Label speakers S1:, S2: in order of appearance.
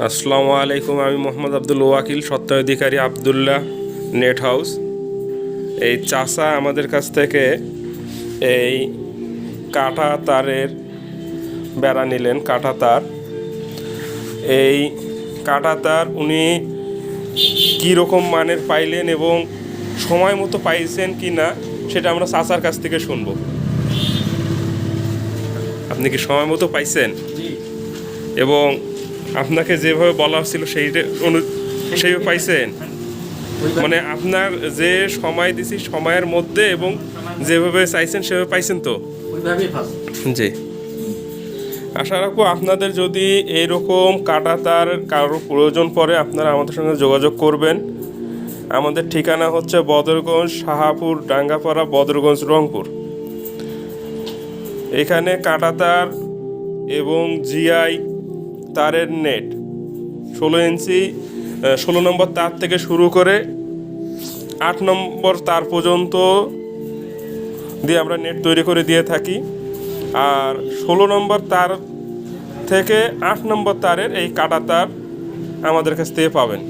S1: আসসালামু আলাইকুম। আমি মোহাম্মদ আব্দুল ওয়াকিল, স্বত্বাধিকারী আবদুল্লাহ নেট হাউস। এই চাচা আমাদের কাছ থেকে এই কাটা তারের বেড়া নিলেন। কাটা তার, এই কাটা তার উনি কীরকম মানের পাইলেন এবং সময় মতো পাইছেন কি না সেটা আমরা চাচার কাছ থেকে শুনবো। আপনি কি সময় মতো পাইছেন? এবং আপনাকে যেভাবে বলা হচ্ছিল সেইভাবে পাইছেন? মানে আপনার যে সময় দিছি সময়ের মধ্যে এবং যেভাবে চাইছেন সেভাবে পাইছেন তো? জি। আশা রাখবো আপনাদের যদি এইরকম কাটা তার কারোর প্রয়োজন পড়ে আপনারা আমাদের সঙ্গে যোগাযোগ করবেন। আমাদের ঠিকানা হচ্ছে বদরগঞ্জ, শাহাপুর, ডাঙ্গাপাড়া, বদরগঞ্জ, রংপুর। এখানে কাটা তার এবং জিআই তারের নেট 16 ইঞ্চি 16 নম্বর তার থেকে শুরু করে 8 নম্বর তার পর্যন্ত দিয়ে আমরা নেট তৈরি করে দিয়ে থাকি। আর 16 নম্বর তার থেকে 8 নম্বর তারের এই কাটা তার আমাদের কাছ থেকে পাবেন।